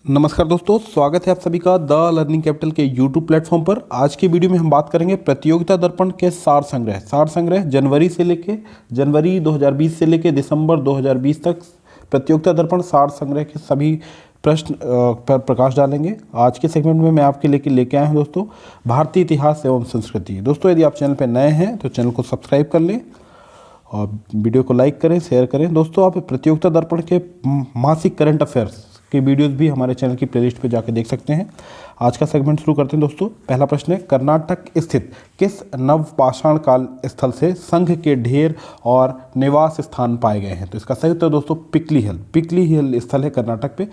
नमस्कार दोस्तों, स्वागत है आप सभी का द लर्निंग कैपिटल के यूट्यूब प्लेटफॉर्म पर। आज की वीडियो में हम बात करेंगे प्रतियोगिता दर्पण के सार संग्रह जनवरी 2020 से लेके दिसंबर 2020 तक प्रतियोगिता दर्पण सार संग्रह के सभी प्रश्न पर प्रकाश डालेंगे। आज के सेगमेंट में मैं आपके लेके आया हूँ दोस्तों भारतीय इतिहास एवं संस्कृति। दोस्तों यदि आप चैनल पर नए हैं तो चैनल को सब्सक्राइब कर लें और वीडियो को लाइक करें, शेयर करें। दोस्तों आप प्रतियोगिता दर्पण के मासिक करंट अफेयर्स की वीडियोस भी हमारे चैनल की प्लेलिस्ट पे जाके देख सकते हैं। आज का सेगमेंट शुरू करते हैं दोस्तों। पहला प्रश्न है, कर्नाटक स्थित किस नवपाषाण काल स्थल से संघ के ढेर और निवास स्थान पाए गए हैं? तो इसका सही उत्तर दोस्तों पिकली हिल स्थल है कर्नाटक पे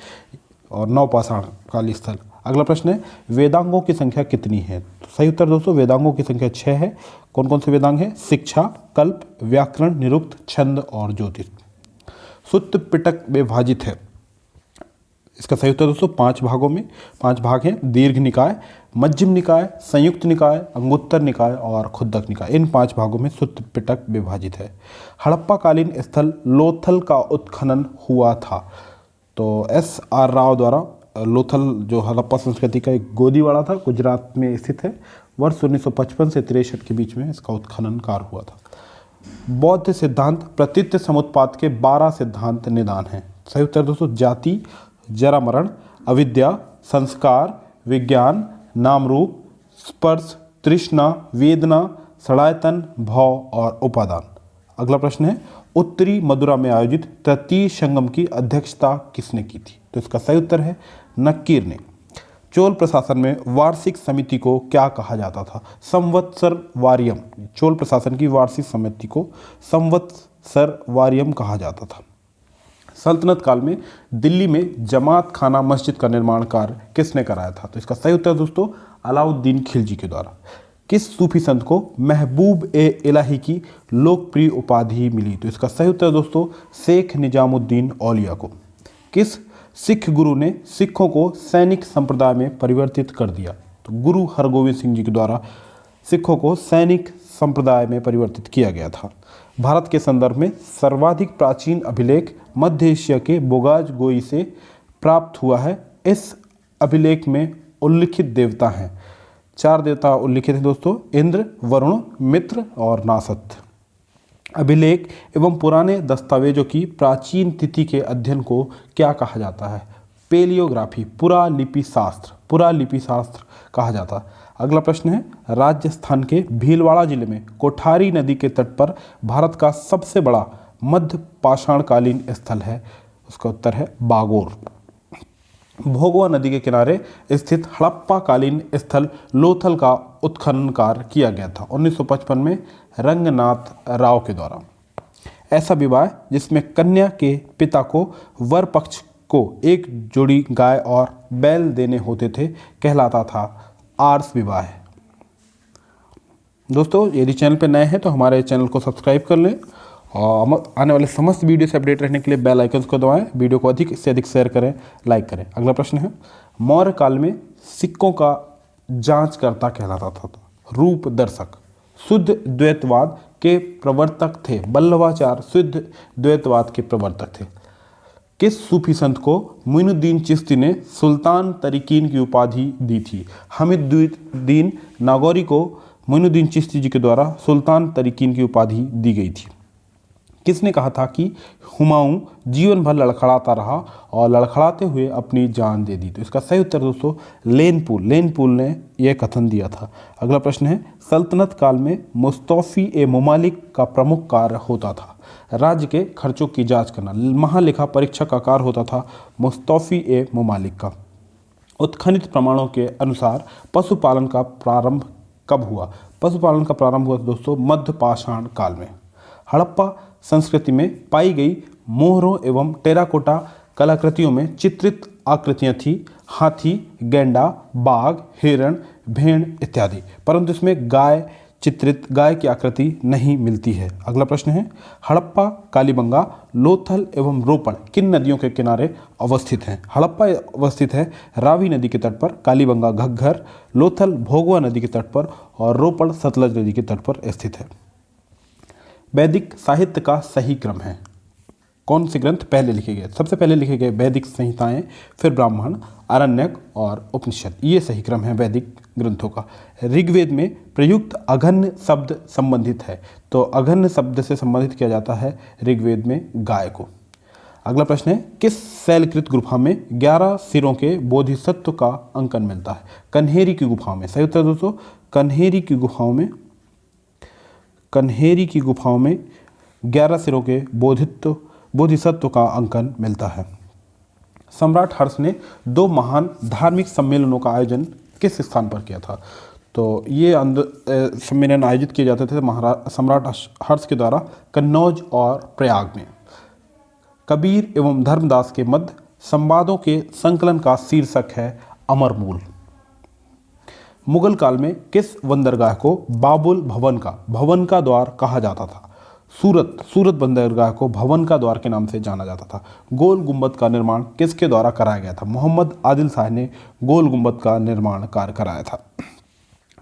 और नवपाषाण काल स्थल। अगला प्रश्न है, वेदांगों की संख्या कितनी है? तो सही उत्तर दोस्तों वेदांगों की संख्या 6 है। कौन कौन से वेदांग हैं? शिक्षा, कल्प, व्याकरण, निरुक्त, छंद और ज्योतिष। सुत्त पिटक विभाजित है। इसका सही उत्तर दोस्तों 5 भागों में 5 भाग हैं। दीर्घ निकाय, मध्यम निकाय, संयुक्त निकाय, अंगुत्तर निकाय और खुद्दक निकाय। इन 5 भागों में सुत्त पिटक विभाजित है। हड़प्पा कालीन स्थल लोथल का उत्खनन हुआ था। तो S.R. राव द्वारा लोथल जो हड़प्पा संस्कृति का एक गोदीवाड़ा था, गुजरात में स्थित है। वर्ष 1955 से 63 के बीच में इसका उत्खनन कार्य हुआ था। बौद्ध सिद्धांत प्रतीत समुत्पाद के 12 सिद्धांत निदान हैं। सही उत्तर दोस्तों जाति, जरा मरण, अविद्या, संस्कार, विज्ञान, नाम रूप, स्पर्श, तृष्णा, वेदना, सड़ायतन, भाव और उपादान। अगला प्रश्न है, उत्तरी मदुरा में आयोजित तृतीय संगम की अध्यक्षता किसने की थी? तो इसका सही उत्तर है नक्कीर ने। चोल प्रशासन में वार्षिक समिति को क्या कहा जाता था? संवत्सर वारियम। चोल प्रशासन की वार्षिक समिति को संवत्सर वारियम कहा जाता था। सल्तनत काल में दिल्ली में जमात खाना मस्जिद का निर्माण कार्य किसने कराया था? तो इसका सही उत्तर दोस्तों अलाउद्दीन खिलजी के द्वारा। किस सूफी संत को महबूब ए इलाही की लोकप्रिय उपाधि मिली? तो इसका सही उत्तर दोस्तों शेख निजामुद्दीन औलिया को। किस सिख गुरु ने सिखों को सैनिक संप्रदाय में परिवर्तित कर दिया? तो गुरु हरगोविंद सिंह जी के द्वारा सिखों को सैनिक संप्रदाय में परिवर्तित किया गया था। भारत के संदर्भ में सर्वाधिक प्राचीन अभिलेख मध्य एशिया के बोगाज गोई से प्राप्त हुआ है। इस अभिलेख में उल्लिखित देवता हैं, 4 देवता उल्लिखित हैं दोस्तों, इंद्र, वरुण, मित्र और नासत। अभिलेख एवं पुराने दस्तावेजों की प्राचीन तिथि के अध्ययन को क्या कहा जाता है? पेलियोग्राफी, पुरालिपि शास्त्र कहा जाता है। अगला प्रश्न है, राजस्थान के भीलवाड़ा जिले में कोठारी नदी के तट पर भारत का सबसे बड़ा मध्य पाषाणकालीन स्थल है। उसका उत्तर है बागोर। भोगवा नदी के किनारे स्थित हड़प्पा कालीन स्थल लोथल का उत्खनन कार्य किया गया था 1955 में रंगनाथ राव के द्वारा। ऐसा विवाह जिसमें कन्या के पिता को वर पक्ष को एक जोड़ी गाय और बैल देने होते थे कहलाता था आर्स विवाह है। दोस्तों यदि चैनल पर नए हैं तो हमारे चैनल को सब्सक्राइब कर लें और आने वाले समस्त वीडियो से अपडेट रहने के लिए बेल आइकन को दबाएं। वीडियो को अधिक से अधिक शेयर करें, लाइक करें। अगला प्रश्न है, मौर्य काल में सिक्कों का जांचकर्ता कहलाता था रूप दर्शक। शुद्ध द्वैतवाद के प्रवर्तक थे बल्लभाचार्य। शुद्ध द्वैतवाद के प्रवर्तक थे। किस सूफी संत को मोइनुद्दीन चिश्ती ने सुल्तान तरीकीन की उपाधि दी थी? हमीदुद्दीन नागौरी को मोइनुद्दीन चिश्ती जी के द्वारा सुल्तान तरीकीन की उपाधि दी गई थी। किसने कहा था कि हुमायूं जीवन भर लड़खड़ाता रहा और लड़खड़ाते हुए अपनी जान दे दी? तो इसका सही उत्तर दोस्तों लेनपुल ने यह कथन दिया था। अगला प्रश्न है, सल्तनत काल में मुस्तौफी ए ममालिक का प्रमुख कार्य होता था राज्य के खर्चों की जांच करना। महालेखा परीक्षक का कार्य होता था मुस्तौफी ए ममालिक का। उत्खनित प्रमाणों के अनुसार पशुपालन का प्रारंभ कब हुआ? पशुपालन का प्रारंभ हुआ दोस्तों मध्य पाषाण काल में। हड़प्पा संस्कृति में पाई गई मोहरों एवं टेराकोटा कलाकृतियों में चित्रित आकृतियां थी हाथी, गेंडा, बाघ, हिरण, भेड़ इत्यादि, परंतु इसमें गाय की आकृति नहीं मिलती है। अगला प्रश्न है, हड़प्पा, कालीबंगा, लोथल एवं रोपड़ किन नदियों के किनारे अवस्थित हैं? हड़प्पा अवस्थित है रावी नदी के तट पर, कालीबंगा घग्घर, लोथल भोगवा नदी के तट पर और रोपड़ सतलज नदी के तट पर स्थित है। वैदिक साहित्य का सही क्रम है? कौन से ग्रंथ पहले लिखे गए? सबसे पहले लिखे गए वैदिक संहिताएं, फिर ब्राह्मण, आरण्यक और उपनिषद। ये सही क्रम है वैदिक ग्रंथों का। ऋग्वेद में प्रयुक्त अघन्य शब्द संबंधित है, तो अघन्य शब्द से संबंधित किया जाता है ऋग्वेद में गाय को। अगला प्रश्न है, किस शैलकृत गुफा में 11 सिरों के बोधिसत्व का अंकन मिलता है? कन्हेरी की गुफाओं में। सही उत्तर दोस्तों, कन्हेरी की गुफाओं में 11 सिरों के बोधिसत्व का अंकन मिलता है। सम्राट हर्ष ने 2 महान धार्मिक सम्मेलनों का आयोजन किस स्थान पर किया था? तो ये सम्मेलन आयोजित किए जाते थे सम्राट हर्ष के द्वारा कन्नौज और प्रयाग में। कबीर एवं धर्मदास के मध्य संवादों के संकलन का शीर्षक है अमरमूल। मुगल काल में किस बंदरगाह को बाबुल भवन का द्वार कहा जाता था? सूरत बंदरगाह को भवन का द्वार के नाम से जाना जाता था। गोल गुंबद का निर्माण किसके द्वारा कराया गया था? मोहम्मद आदिल शाह ने गोल गुंबद का निर्माण कार्य कराया था।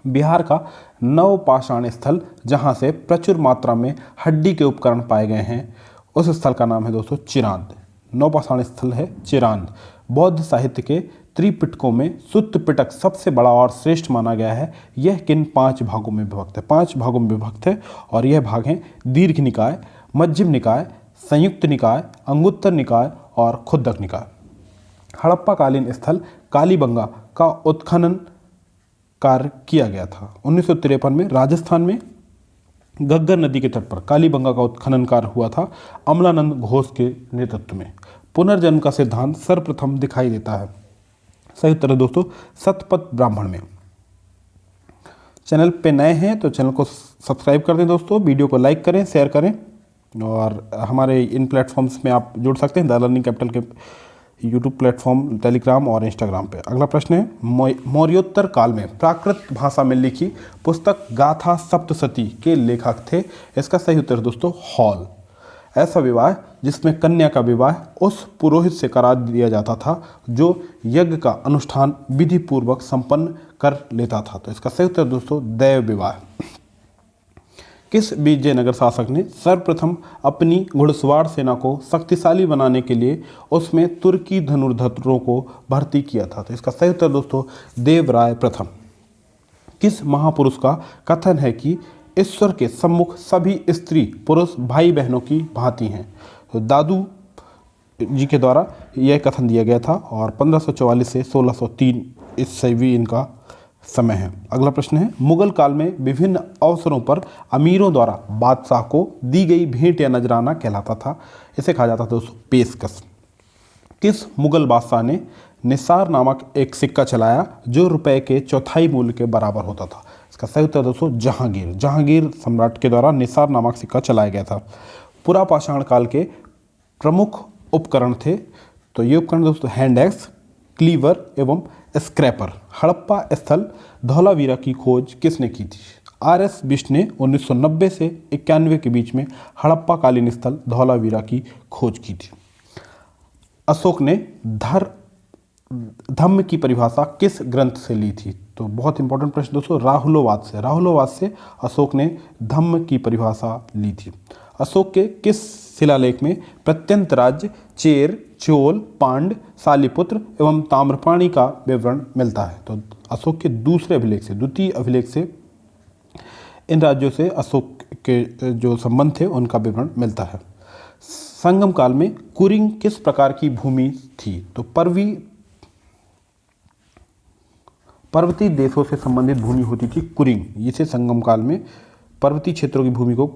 बिहार का नवपाषाण स्थल जहां से प्रचुर मात्रा में हड्डी के उपकरण पाए गए हैं, उस स्थल का नाम है दोस्तों चिरांद। नवपाषाण स्थल है चिरांद। बौद्ध साहित्य के त्रिपिटकों में सुत्त पिटक सबसे बड़ा और श्रेष्ठ माना गया है। यह किन 5 भागों में विभक्त है? 5 भागों में विभक्त है और यह भाग हैं दीर्घ निकाय, मध्यम निकाय, संयुक्त निकाय, अंगुत्तर निकाय और खुद्दक निकाय। हड़प्पा कालीन स्थल कालीबंगा का उत्खनन कार्य किया गया था 1953 में राजस्थान में घग्गर नदी के तट पर कालीबंगा का उत्खनन कार्य हुआ था अमलानंद घोष के नेतृत्व में। पुनर्जन्म का सिद्धांत सर्वप्रथम दिखाई देता है। सही उत्तर है दोस्तों शतपथ ब्राह्मण में। चैनल पे नए हैं तो चैनल को सब्सक्राइब कर दें दोस्तों, वीडियो को लाइक करें, शेयर करें और हमारे इन प्लेटफॉर्म्स में आप जुड़ सकते हैं द लर्निंग कैपिटल के यूट्यूब प्लेटफॉर्म, टेलीग्राम और इंस्टाग्राम पे। अगला प्रश्न है, मौर्योत्तर काल में प्राकृत भाषा में लिखी पुस्तक गाथा सप्तशती के लेखक थे? इसका सही उत्तर दोस्तों हॉल। ऐसा विवाह जिसमें कन्या का विवाह उस पुरोहित से करा दिया जाता था जो यज्ञ का अनुष्ठान विधि पूर्वक संपन्न कर लेता था, तो इसका सही उत्तर दोस्तों दैव विवाह। किस विजयनगर शासक ने सर्वप्रथम अपनी घुड़सवार सेना को शक्तिशाली बनाने के लिए उसमें तुर्की धनुर्धरों को भर्ती किया था? तो इसका सही उत्तर दोस्तों देवराय प्रथम। किस महापुरुष का कथन है कि ईश्वर के सम्मुख सभी स्त्री पुरुष भाई बहनों की भांति हैं? तो दादू जी के द्वारा यह कथन दिया गया था और 1544 से 1603 ईस्वी इनका समय है। अगला प्रश्न है, मुगल काल में विभिन्न अवसरों पर अमीरों द्वारा बादशाह को दी गई भेंट या नजराना कहलाता था। इसे कहा जाता था दोस्तों पेशकश। किस मुगल बादशाह ने निसार नामक एक सिक्का चलाया जो रुपए के चौथाई मूल्य के बराबर होता था? इसका सही उत्तर दोस्तों जहांगीर सम्राट के द्वारा निसार नामक सिक्का चलाया गया था। पुरापाषाण काल के प्रमुख उपकरण थे, तो ये उपकरण दोस्तों हैंड एक्स, क्लीवर एवं स्क्रैपर। हड़प्पा स्थल धौलावीरा की खोज किसने की थी? आर.एस. बिष्ट ने 1990 से 91 के बीच में हड़प्पा कालीन स्थल धौलावीरा की खोज की थी। अशोक ने धम्म की परिभाषा किस ग्रंथ से ली थी? तो बहुत इंपॉर्टेंट प्रश्न दोस्तों, राहुलोवाद से अशोक ने धम्म की परिभाषा ली थी। अशोक के किस शिलालेख में प्रत्यंत राज्य, चेर, चोल, पांड, सालिपुत्र एवं ताम्रपाणी का विवरण मिलता है? तो अशोक के द्वितीय अभिलेख से इन राज्यों से अशोक के जो संबंध थे उनका विवरण मिलता है। संगम काल में कुरिंग किस प्रकार की भूमि थी? तो पर्वतीय देशों से संबंधित भूमि होती थी कुरिंग। इसे संगम काल में पर्वतीय क्षेत्रों की भूमि को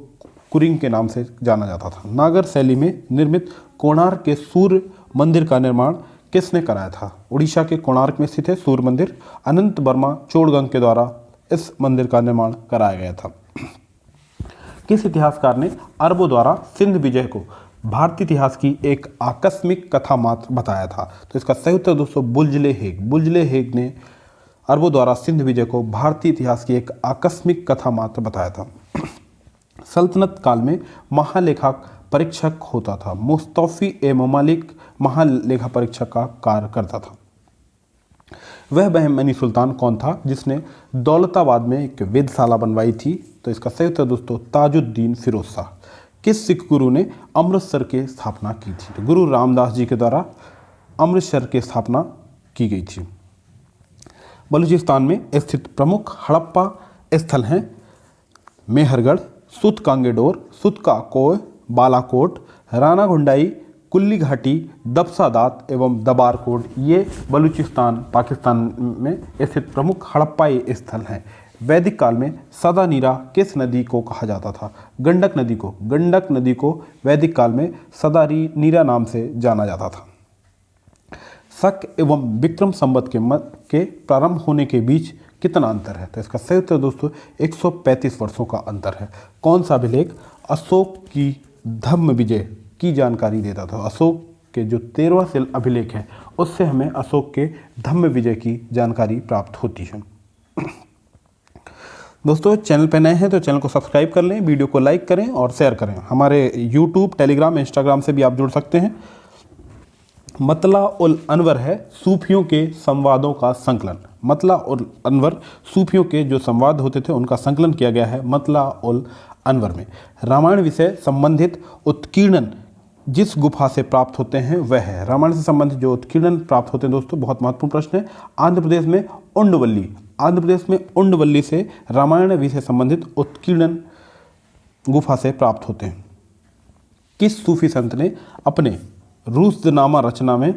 कुरिंग के नाम से जाना जाता था। नागर शैली में निर्मित कोणार्क के सूर्य मंदिर का निर्माण किसने कराया था? उड़ीसा के कोणार्क में स्थित है सूर्य मंदिर। अनंत वर्मा चोड़गंग के द्वारा इस मंदिर का निर्माण कराया गया था। किस इतिहासकार ने अरबों द्वारा सिंध विजय को भारतीय इतिहास की एक आकस्मिक कथा मात्र बताया था? तो इसका सही उत्तर दोस्तों बुल्जले हेग ने अरबों द्वारा सिंध विजय को भारतीय इतिहास की एक आकस्मिक कथा मात्र बताया था। सल्तनत काल में महालेखा परीक्षक होता था। मुस्तौफी-ए-ममालिक महालेखा परीक्षक का कार्य करता था। वह बहमनी सुल्तान कौन था जिसने दौलताबाद में एक वेधशाला बनवाई थी? तो इसका सही उत्तर दोस्तों ताजुद्दीन फिरोज शाह। किस सिख गुरु ने अमृतसर की स्थापना की थी? तो गुरु रामदास जी के द्वारा अमृतसर की स्थापना की गई थी। बलूचिस्तान में स्थित प्रमुख हड़प्पा स्थल हैं मेहरगढ़, सुत कांगेडोर, सुत का कोय, बालाकोट, राना गुंडाई, कुल्ली घाटी, दबसा दात एवं दबारकोट ये बलूचिस्तान पाकिस्तान में स्थित प्रमुख हड़प्पाई स्थल हैं। वैदिक काल में सदा नीरा किस नदी को कहा जाता था? गंडक नदी को। गंडक नदी को वैदिक काल में सदा नीरा नाम से जाना जाता था। शक एवं विक्रम संवत के प्रारंभ होने के बीच कितना अंतर है? तो इसका सही उत्तर दोस्तों 135 वर्षों का अंतर है। कौन सा अभिलेख अशोक की धम्म विजय की जानकारी देता था? अशोक के जो 13वां अभिलेख है उससे हमें अशोक के धम्म विजय की जानकारी प्राप्त होती है। दोस्तों चैनल पर नए हैं तो चैनल को सब्सक्राइब कर लें, वीडियो को लाइक करें और शेयर करें। हमारे यूट्यूब, टेलीग्राम, इंस्टाग्राम से भी आप जुड़ सकते हैं। मतला उल अनवर है सूफियों के संवादों का संकलन। मतला उल अनवर सूफियों के जो संवाद होते थे उनका संकलन किया गया है मतला उल अनवर में। रामायण विषय संबंधित उत्कीर्णन जिस गुफा से प्राप्त होते हैं वह है। रामायण से संबंधित जो उत्कीर्णन प्राप्त होते हैं दोस्तों, बहुत महत्वपूर्ण प्रश्न है। आंध्र प्रदेश में उंडवल्ली, आंध्र प्रदेश में उंडवल्ली से रामायण विषय संबंधित उत्कीर्णन गुफा से प्राप्त होते हैं। किस सूफी संत ने अपने रुशदनामा रचना में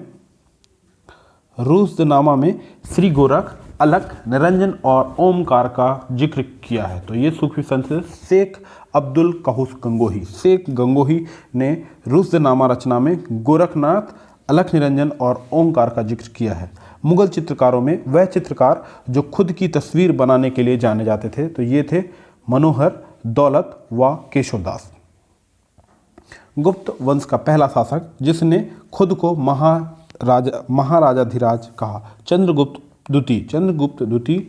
रुशदनामा में श्री गोरख, अलख, निरंजन और ओमकार का जिक्र किया है? तो ये सूफी संत शेख अब्दुल कऊस गंगोही। शेख गंगोही ने रुशदनामा रचना में गोरखनाथ, अलख निरंजन और ओमकार का जिक्र किया है। मुगल चित्रकारों में वह चित्रकार जो खुद की तस्वीर बनाने के लिए जाने जाते थे तो ये थे मनोहर, दौलत व केशवदास। गुप्त वंश का पहला शासक जिसने खुद को महाराजाधिराज कहा? चंद्रगुप्त द्वितीय। चंद्रगुप्त द्वितीय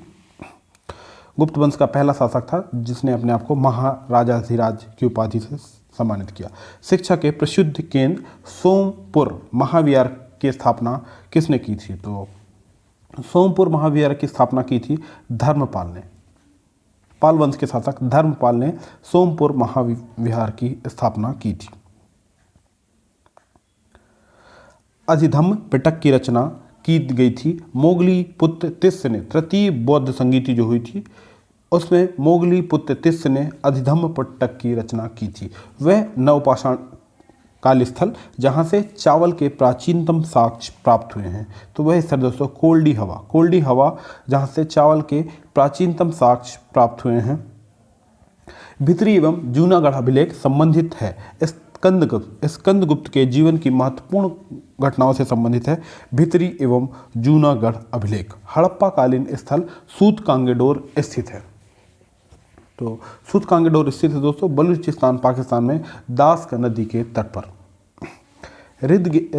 गुप्त वंश का पहला शासक था जिसने अपने आप को महाराजाधिराज की उपाधि से सम्मानित किया। शिक्षा के प्रसिद्ध केंद्र सोमपुर महाविहार की स्थापना किसने की थी? तो सोमपुर महाविहार की स्थापना की थी धर्मपाल ने। पाल वंश के शासक धर्मपाल ने सोमपुर महाविहार की स्थापना की थी। अधिधम्म पिटक की रचना की गई थी मोगली पुत्र तिस्य ने। तृतीय बौद्ध संगीति जो हुई थी उसमें मोगली पुत्र तिस्य ने अधिधम्म पिटक की रचना की थी। वह नवपाषाण काल स्थल जहाँ से चावल के प्राचीनतम साक्ष्य प्राप्त हुए हैं तो वह स्थल दोस्तों कोल्डी हवा। कोल्डी हवा जहाँ से चावल के प्राचीनतम साक्ष्य प्राप्त हुए हैं। भित्री एवं जूनागढ़ अभिलेख संबंधित है स्कंदगुप्त के जीवन की महत्वपूर्ण घटनाओं से संबंधित है भित्री एवं जूनागढ़ अभिलेख। हड़प्पा कालीन स्थल सूत कांगेडोर स्थित है। तो सूत कांगेडोर स्थित है दोस्तों बलूचिस्तान पाकिस्तान में दास नदी के तट पर।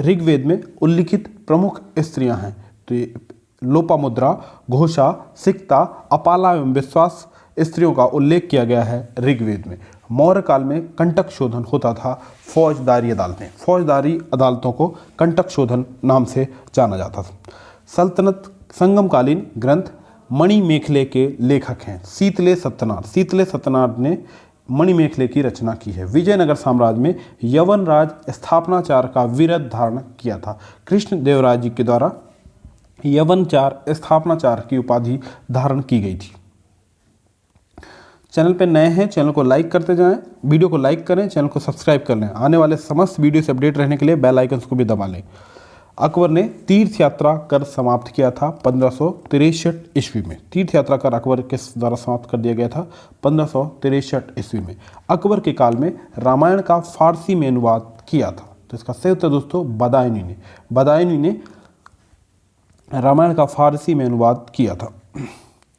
ऋग्वेद में उल्लिखित प्रमुख स्त्रियां हैं तो ये लोपामुद्रा, घोषा, सिक्ता, अपाला एवं विश्वास स्त्रियों का उल्लेख किया गया है ऋग्वेद में। मौर्य काल में कंटक शोधन होता था फौजदारी अदालतें। फौजदारी अदालतों को कंटक शोधन नाम से जाना जाता था। सल्तनत संगमकालीन ग्रंथ मणिमेखले के लेखक हैं शीतले सत्यनारायण। शीतले सत्यनारायण ने मणिमेखले की रचना की है। विजयनगर साम्राज्य में यवन राज स्थापनाचार का विरध धारण किया था। कृष्णदेवराय जी के द्वारा यवनचार स्थापनाचार की उपाधि धारण की गई थी। चैनल पे नए हैं चैनल को लाइक करते जाएं, वीडियो को लाइक करें, चैनल को सब्सक्राइब कर लें। आने वाले समस्त वीडियो से अपडेट रहने के लिए बेल आइकन को भी दबा लें। अकबर ने तीर्थ यात्रा कर समाप्त किया था 1563 ईस्वी में। तीर्थ यात्रा कर अकबर के द्वारा समाप्त कर दिया गया था 1563 ईस्वी में। अकबर के काल में रामायण का फारसी में अनुवाद किया था तो इसका सही उत्तर दोस्तों बदायूनी ने रामायण का फारसी में अनुवाद किया था।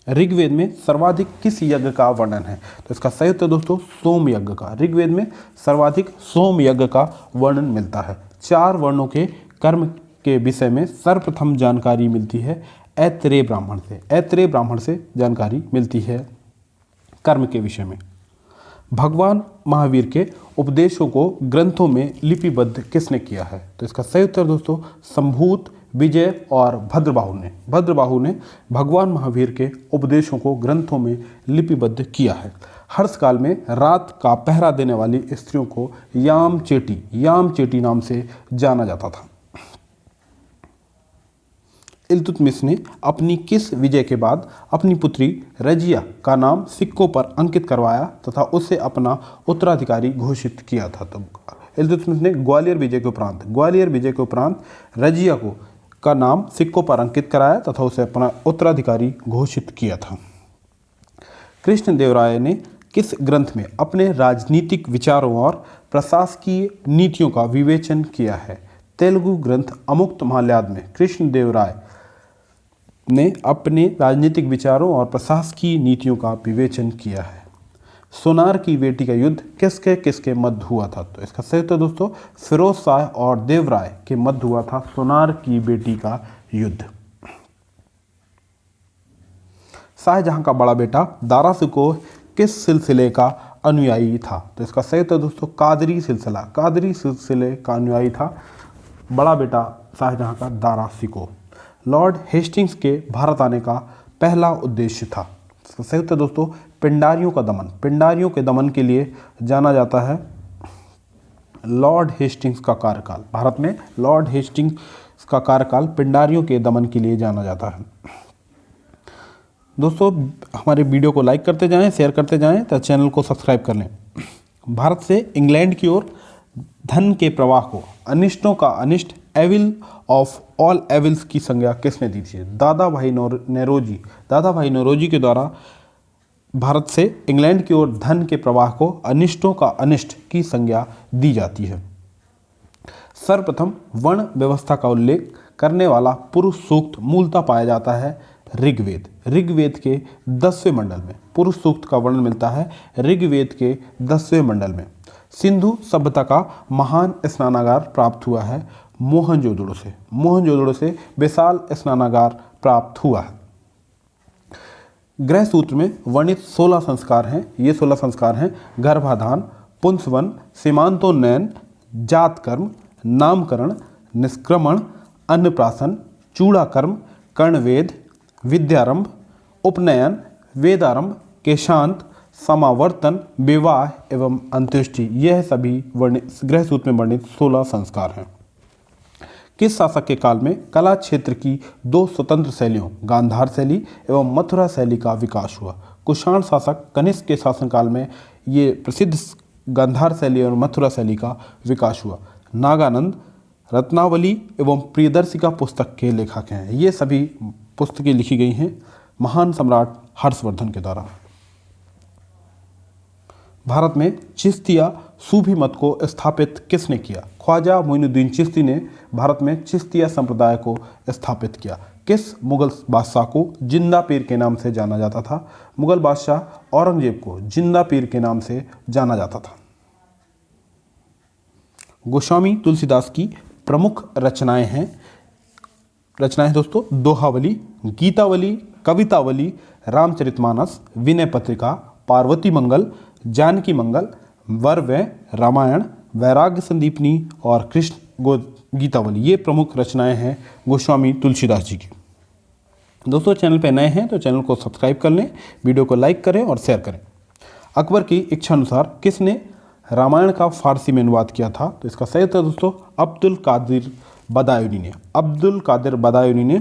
ऋग्वेद में सर्वाधिक किस यज्ञ का वर्णन है तो इसका सही उत्तर दोस्तों सोम यज्ञ का। ऋग्वेद में सर्वाधिक सोम यज्ञ का वर्णन मिलता है। 4 वर्णों के कर्म के विषय में सर्वप्रथम जानकारी मिलती है ऐत्रेय ब्राह्मण से। ऐत्रेय ब्राह्मण से जानकारी मिलती है कर्म के विषय में। भगवान महावीर के उपदेशों को ग्रंथों में लिपिबद्ध किसने किया है तो इसका सही उत्तर दोस्तों संभूत, विजय और भद्रबाहु ने भगवान महावीर के उपदेशों को ग्रंथों में लिपिबद्ध किया है। हर्ष काल में रात का पहरा देने वाली स्त्रियों को याम चेटी नाम से जाना जाता था। इल्तुतमिश ने अपनी किस विजय के बाद अपनी पुत्री रजिया का नाम सिक्कों पर अंकित करवाया तथा उसे अपना उत्तराधिकारी घोषित किया था? तो इल्तुतमिश ने ग्वालियर विजय के उपरांत रजिया का नाम सिक्कों पर अंकित कराया तथा उसे अपना उत्तराधिकारी घोषित किया था। कृष्णदेवराय ने किस ग्रंथ में अपने राजनीतिक विचारों और प्रशासकीय नीतियों का विवेचन किया है? तेलुगु ग्रंथ अमुक्त माल्याद में कृष्णदेवराय ने अपने राजनीतिक विचारों और प्रशासकीय नीतियों का विवेचन किया है। सोनार की बेटी का युद्ध किसके मध्य हुआ था? तो इसका सही उत्तर दोस्तों फिरोज शाह और देवराय के मध्य हुआ था सोनार की बेटी का युद्ध। शाहजहां का बड़ा बेटा दारा शिकोह किस सिलसिले का अनुयायी था? तो इसका सही उत्तर दोस्तों कादरी सिलसिले का अनुयायी था बड़ा बेटा शाहजहां का दारा शिकोह। लॉर्ड हेस्टिंग्स के भारत आने का पहला उद्देश्य था? इसका सही उत्तर दोस्तों पिंडारियों के दमन के लिए जाना जाता है लॉर्ड हेस्टिंग्स का कार्यकाल। भारत में लॉर्ड हेस्टिंग्स का कार्यकाल पिंडारियों के दमन के लिए जाना जाता है। दोस्तों हमारे वीडियो को लाइक करते जाएं, शेयर करते जाएं तथा चैनल को सब्सक्राइब कर लें। भारत से इंग्लैंड की ओर धन के प्रवाह को अनिष्टों का अनिष्ट एविल ऑफ ऑल एविल्स की संज्ञा किसने दी थी? दादा भाई नौरोजी के द्वारा भारत से इंग्लैंड की ओर धन के प्रवाह को अनिष्टों का अनिष्ट की संज्ञा दी जाती है। सर्वप्रथम वर्ण व्यवस्था का उल्लेख करने वाला पुरुष सूक्त मूलतः पाया जाता है ऋग्वेद के 10वें मंडल में। पुरुष सूक्त का वर्णन मिलता है ऋग्वेद के 10वें मंडल में। सिंधु सभ्यता का महान स्नानागार प्राप्त हुआ है मोहनजोदड़ो से विशाल स्नानागार प्राप्त हुआ है। गृह सूत्र में वर्णित 16 संस्कार हैं। ये 16 संस्कार हैं गर्भाधान, पुंसवन, सीमांतोन्नयन, जात कर्म, नामकरण, निष्क्रमण, अन्नप्राशन, चूड़ाकर्म, कर्णवेद, विद्यारंभ, उपनयन, वेदारंभ, केशांत, समावर्तन, विवाह एवं अंत्येष्टि। यह सभी गृह सूत्र में वर्णित 16 संस्कार हैं। किस शासक के काल में कला क्षेत्र की 2 स्वतंत्र शैलियों गांधार शैली एवं मथुरा शैली का विकास हुआ? कुषाण शासक कनिष्क के शासनकाल में ये प्रसिद्ध गांधार शैली और मथुरा शैली का विकास हुआ। नागानंद रत्नावली एवं प्रियदर्शिका पुस्तक के लेखक हैं। ये सभी पुस्तकें लिखी गई हैं महान सम्राट हर्षवर्धन के द्वारा। भारत में चिश्तिया सूफी मत को स्थापित किसने किया? ख्वाजा मोइनुद्दीन चिश्ती ने भारत में चिश्तिया संप्रदाय को स्थापित किया। किस मुगल बादशाह को जिंदा पीर के नाम से जाना जाता था? मुगल बादशाह औरंगजेब को जिंदा पीर के नाम से जाना जाता था। गोस्वामी तुलसीदास की प्रमुख रचनाएं दोस्तों दोहावली, गीतावली, कवितावली, रामचरितमानस, विनय पत्रिका, पार्वती मंगल, जानकी मंगल, वरव्यय, रामायण, वैराग्य संदीपनी और कृष्ण गीतावली। ये प्रमुख रचनाएं हैं गोस्वामी तुलसीदास जी की। दोस्तों चैनल पे नए हैं तो चैनल को सब्सक्राइब कर लें, वीडियो को लाइक करें और शेयर करें। अकबर की इच्छा अनुसार किसने रामायण का फारसी में अनुवाद किया था? तो इसका सही उत्तर दोस्तों अब्दुल कादिर बदायूनी ने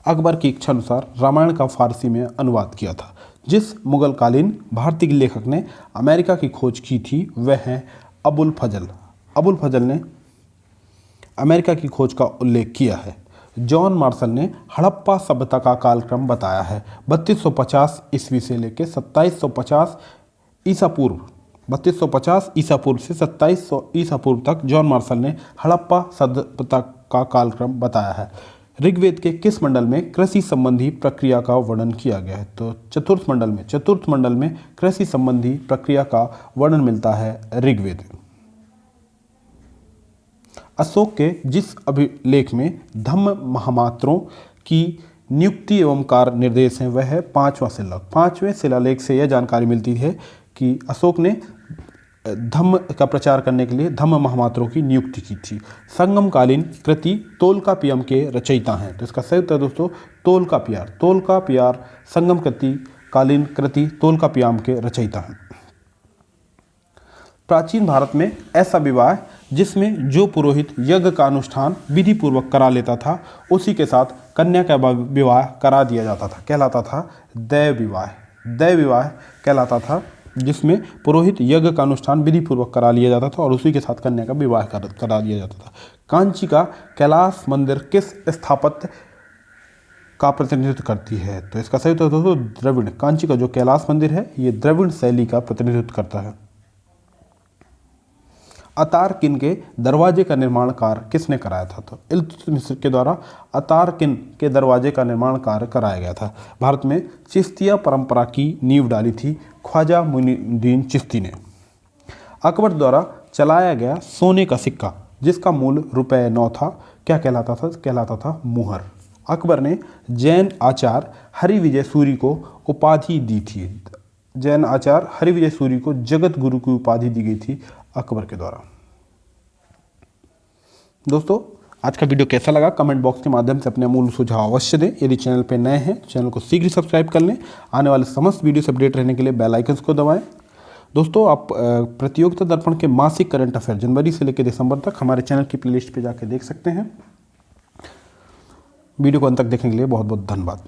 अकबर की इच्छा अनुसार रामायण का फारसी में अनुवाद किया था। जिस मुगलकालीन भारतीय लेखक ने अमेरिका की खोज की थी वह है अबुल फजल ने अमेरिका की खोज का उल्लेख किया है। जॉन मार्शल ने हड़प्पा सभ्यता का कालक्रम बताया है 3250 ईस्वी से लेकर 2750 ईसा पूर्व 3250 ईसा पूर्व से 2700 ईसा पूर्व तक जॉन मार्शल ने हड़प्पा सभ्यता का कालक्रम बताया है। ऋग्वेद के किस मंडल में कृषि संबंधी प्रक्रिया का वर्णन किया गया है? तो चतुर्थ मंडल में कृषि संबंधी प्रक्रिया का वर्णन मिलता है ऋग्वेद में। अशोक के जिस अभिलेख में धम्म महामात्रों की नियुक्ति एवं कार्य निर्देश हैं वह है 5वें शिलालेख से यह जानकारी मिलती है कि अशोक ने धम्म का प्रचार करने के लिए धम्म महामात्रों की नियुक्ति की थी। संगमकालीन कृति तोलकापियम के रचयिता हैं। तो इसका सही उत्तर दोस्तों तोलकापियार संगम कृति कालीन कृति तोलकाप्पियम के रचयिता हैं। प्राचीन भारत में ऐसा विवाह जिसमें जो पुरोहित यज्ञ का अनुष्ठान विधि पूर्वक करा लेता था उसी के साथ कन्या का विवाह करा दिया जाता था, कहलाता था दैव विवाह। दैव विवाह कहलाता था जिसमें पुरोहित यज्ञ का अनुष्ठान विधि पूर्वक करा लिया जाता था और उसी के साथ कन्या का विवाह करा दिया जाता था। कांची का कैलाश मंदिर किस स्थापत्य का प्रतिनिधित्व करती है? तो इसका सही उत्तर दोस्तों द्रविड़। कांची का जो कैलाश मंदिर है ये द्रविड़ शैली का प्रतिनिधित्व करता है। अतारकिन के दरवाजे का निर्माण कार्य किसने कराया था? तो इल्तुतमिश के द्वारा अतारकिन के दरवाजे का निर्माण कार्य कराया गया था। भारत में चिश्तिया परंपरा की नींव डाली थी ख्वाजा मुइनुद्दीन चिश्ती ने। अकबर द्वारा चलाया गया सोने का सिक्का जिसका मूल्य ₹9 था क्या कहलाता था? कहलाता था मुहर। अकबर ने जैन आचार्य हरिविजय सूरी को उपाधि दी थी। जैन आचार्य हरिविजय सूरी को जगत गुरु की उपाधि दी गई थी अकबर के द्वारा। दोस्तों आज का वीडियो कैसा लगा कमेंट बॉक्स के माध्यम से अपने अमूल्य सुझाव अवश्य दें। यदि चैनल पर नए हैं तो चैनल को शीघ्र सब्सक्राइब कर लें। आने वाले समस्त वीडियो से अपडेट रहने के लिए बेल आइकन्स को दबाएं। दोस्तों आप प्रतियोगिता दर्पण के मासिक करंट अफेयर जनवरी से लेकर दिसंबर तक हमारे चैनल की प्लेलिस्ट पे जाकर देख सकते हैं। वीडियो को अंत तक देखने के लिए बहुत बहुत धन्यवाद।